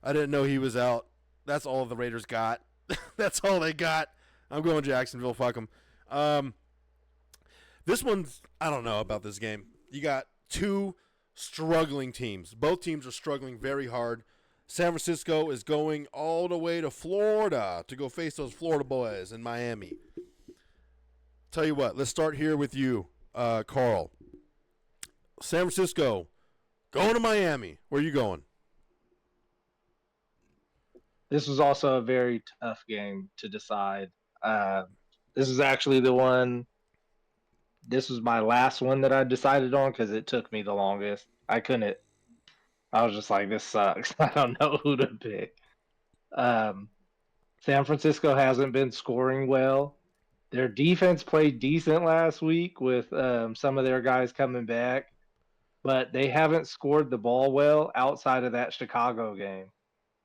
I didn't know he was out. That's all the Raiders got. That's all they got. I'm going Jacksonville. Fuck them. This one's, I don't know about this game. You got two struggling teams. Both teams are struggling very hard. San Francisco is going all the way to Florida to go face those Florida boys in Miami. Tell you what, let's start here with you, Carl. San Francisco going to Miami. Where are you going? This was also a very tough game to decide. This is actually the one. This was my last one that I decided on because it took me the longest. I couldn't. I was just like, this sucks. I don't know who to pick. Um, San Francisco hasn't been scoring well. Their defense played decent last week with some of their guys coming back, but they haven't scored the ball well outside of that Chicago game.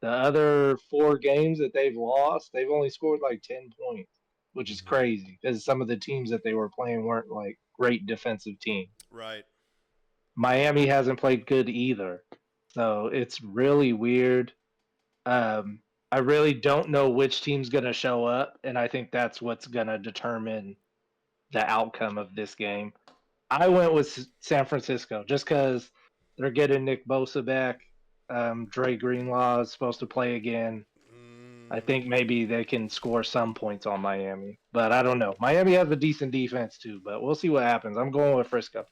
The other 4 games that they've lost, they've only scored like 10 points, which is crazy because some of the teams that they were playing weren't like great defensive teams. Right. Miami hasn't played good either. So it's really weird. I really don't know which team's going to show up, and I think that's what's going to determine the outcome of this game. I went with San Francisco just because they're getting Nick Bosa back. Dre Greenlaw is supposed to play again. I think maybe they can score some points on Miami, but I don't know. Miami has a decent defense too, but we'll see what happens. I'm going with Frisco.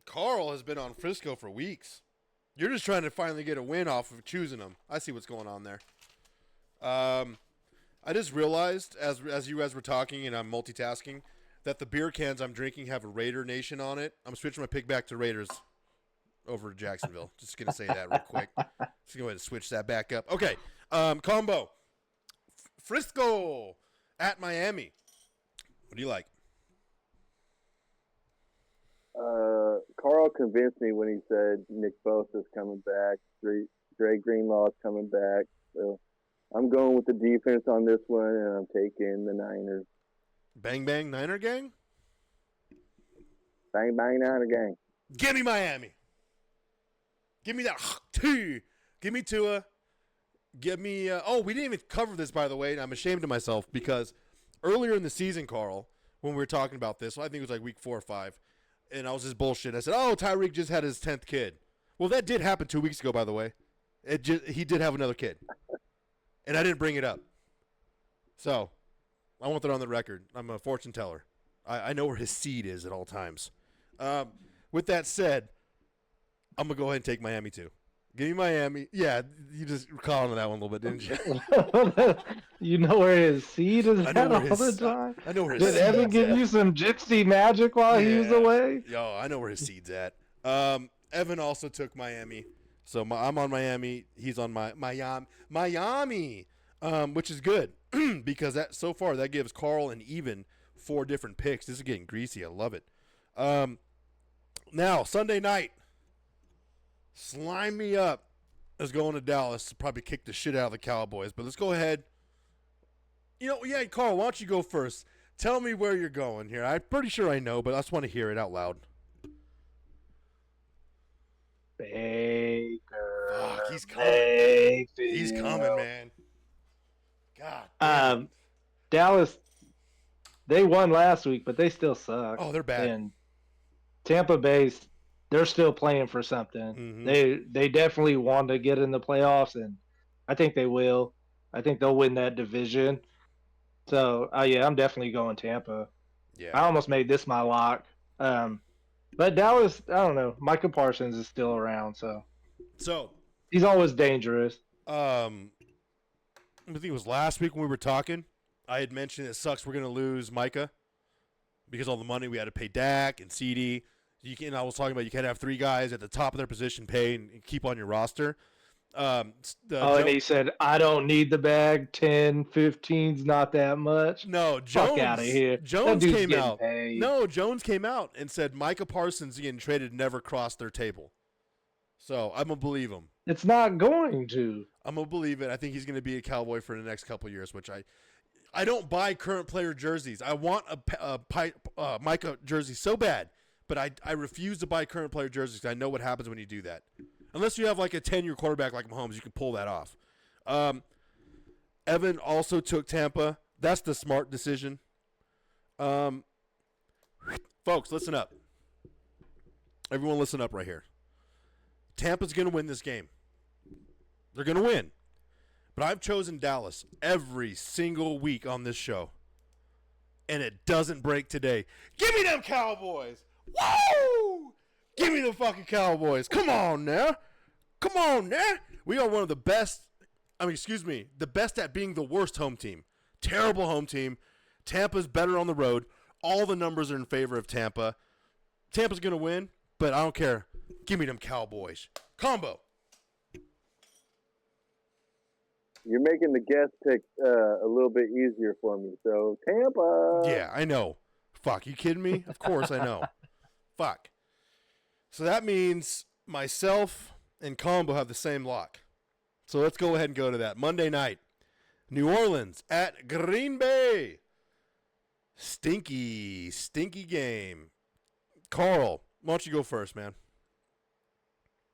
Carl has been on Frisco for weeks. You're just trying to finally get a win off of choosing them. I see what's going on there. I just realized as you guys were talking and I'm multitasking that the beer cans I'm drinking have a Raider Nation on it. I'm switching my pick back to Raiders over Jacksonville. Just going to say that real quick. Just go ahead and switch that back up. Okay, Kombo. Frisco at Miami. What do you like? Carl convinced me when he said Nick Bosa's coming back, Dre Greenlaw's coming back. So I'm going with the defense on this one, and I'm taking the Niners. Bang, bang, Niner gang? Bang, bang, Niner gang. Give me Miami. Give me that. Give me Tua. Give me. We didn't even cover this, by the way, and I'm ashamed of myself because earlier in the season, Carl, when we were talking about this, I think it was like week 4 or 5, and I was just bullshit. I said, Tyreek just had his 10th kid. Well, that did happen 2 weeks ago, by the way. He did have another kid, and I didn't bring it up. So I want that on the record. I'm a fortune teller. I know where his seed is at all times. With that said, I'm going to go ahead and take Miami too. Give me Miami. Yeah, you just caught on to that one a little bit, didn't you? You know where his seed is at all the time? I know where his Did seed's Evan give you some gypsy magic while he was away? Yo, I know where his seed's at. Evan also took Miami. So I'm on Miami. He's on Miami, which is good because so far that gives Carl an even 4 different picks. This is getting greasy. I love it. Now, Sunday night, Slime Me Up is going to Dallas to probably kick the shit out of the Cowboys. But let's go ahead. Carl, why don't you go first? Tell me where you're going here. I'm pretty sure I know, but I just want to hear it out loud. Baker. Fuck, he's coming. Mayfield. He's coming, man. God damn. Dallas, they won last week, but they still suck. Oh, they're bad. And Tampa Bay, they're still playing for something. Mm-hmm. They definitely want to get in the playoffs, and I think they will. I think they'll win that division. So, I'm definitely going Tampa. Yeah. I almost made this my lock. But Dallas, I don't know. Micah Parsons is still around, so he's always dangerous. I think it was last week when we were talking. I had mentioned it sucks we're going to lose Micah because all the money we had to pay Dak and CD. I was talking about you can't have 3 guys at the top of their position pay and keep on your roster. And he said, I don't need the bag. 10, 15's not that much. No, Jones. Fuck out of here. Jones came out. Paid. No, Jones came out and said Micah Parsons getting traded never crossed their table. So I'm going to believe him. It's not going to. I'm going to believe it. I think he's going to be a Cowboy for the next couple of years, which I don't buy current player jerseys. I want a Micah jersey so bad, but I refuse to buy current player jerseys because I know what happens when you do that. Unless you have like a 10-year quarterback like Mahomes, you can pull that off. Evan also took Tampa. That's the smart decision. Folks, listen up. Everyone listen up right here. Tampa's going to win this game. They're going to win. But I've chosen Dallas every single week on this show. And it doesn't break today. Give me them Cowboys. Woo! Give me the fucking Cowboys. Come on now. Come on now. We are one of the best. The best at being the worst home team. Terrible home team. Tampa's better on the road. All the numbers are in favor of Tampa. Tampa's going to win, but I don't care. Give me them Cowboys. Kombo. You're making the guess pick a little bit easier for me. So, Tampa. Yeah, I know. Fuck, you kidding me? Of course I know. Fuck. So that means myself and Kombo have the same lock. So let's go ahead and go to that. Monday night, New Orleans at Green Bay. Stinky game. Carl, why don't you go first, man?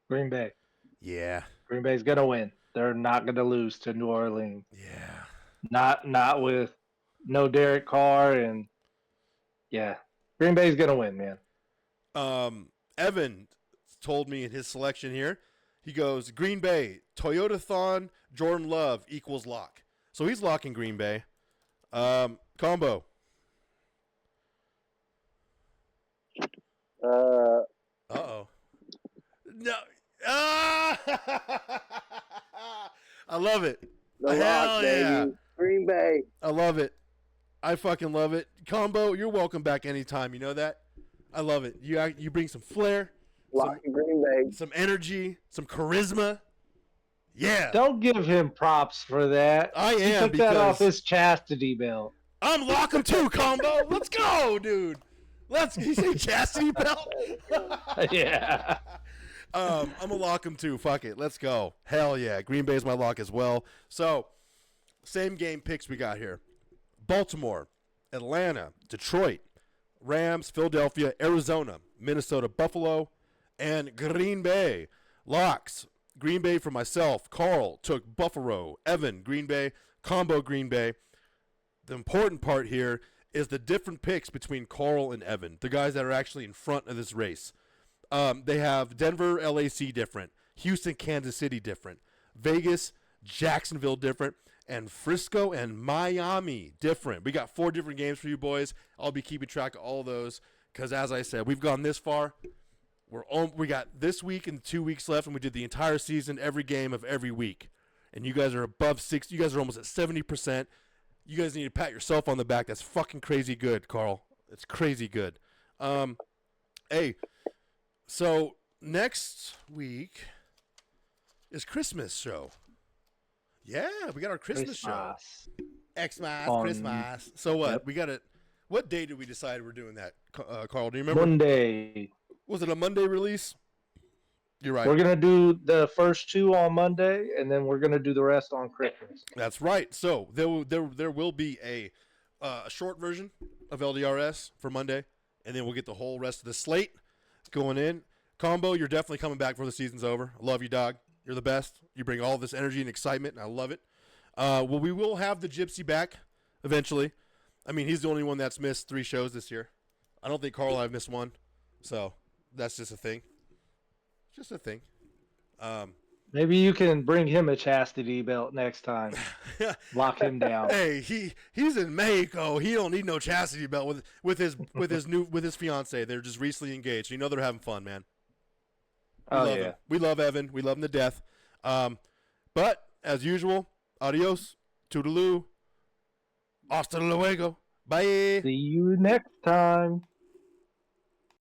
Green Bay. Yeah. Green Bay's gonna win. They're not gonna lose to New Orleans. Yeah. Not with no Derek Carr, and yeah, Green Bay's gonna win, man. Evan told me in his selection here, he goes, Green Bay, Toyota-thon, Jordan Love equals lock. So he's locking Green Bay. Kombo. Uh-oh. No. Ah! I love it. The Hell lock, yeah. baby. Green Bay. I love it. I fucking love it. Kombo, you're welcome back anytime. You know that? I love it. You bring some flair, Locking Green Bay. some energy, some charisma. Yeah. Don't give him props for that. I He am took that off because his chastity belt. I'm locking too, Kombo. Let's go, dude. You say chastity belt? Yeah. I'm gonna lock him too. Fuck it. Let's go. Hell yeah. Green Bay's my lock as well. So, same game picks we got here. Baltimore, Atlanta, Detroit, Rams, Philadelphia, Arizona, Minnesota, Buffalo, and Green Bay. Locks. Green Bay for myself. Carl took Buffalo. Evan, Green Bay. Kombo, Green Bay. The important part here is the different picks between Carl and Evan, the guys that are actually in front of this race. They have Denver, LAC different, Houston, Kansas City different, Vegas, Jacksonville different, and Frisco and Miami different. We got 4 different games for you boys. I'll be keeping track of all those because, as I said, we've gone this far. We got this week and 2 weeks left, and we did the entire season, every game of every week. And you guys are above 6. You guys are almost at 70%. You guys need to pat yourself on the back. That's fucking crazy good, Carl. It's crazy good. Hey, so next week is Christmas show. Yeah, we got our Christmas show. Xmas, Christmas. So what? Yep. We got it. What day did we decide we're doing that, Carl? Do you remember? Monday. Was it a Monday release? You're right. We're gonna do the first 2 on Monday, and then we're gonna do the rest on Christmas. That's right. So there will be a short version of LDRs for Monday, and then we'll get the whole rest of the slate going in. Kombo, you're definitely coming back before the season's over. I love you, dog. You're the best. You bring all this energy and excitement, and I love it. Well, we will have the Gypsy back eventually. I mean, he's the only one that's missed 3 shows this year. I don't think Carl and I have missed 1, so that's just a thing. Just a thing. Maybe you can bring him a chastity belt next time. Lock him down. Hey, he's in Mexico. He don't need no chastity belt with his fiance. They're just recently engaged. You know they're having fun, man. We love Evan. We love him to death. But as usual, adios, toodaloo, hasta luego, bye. See you next time.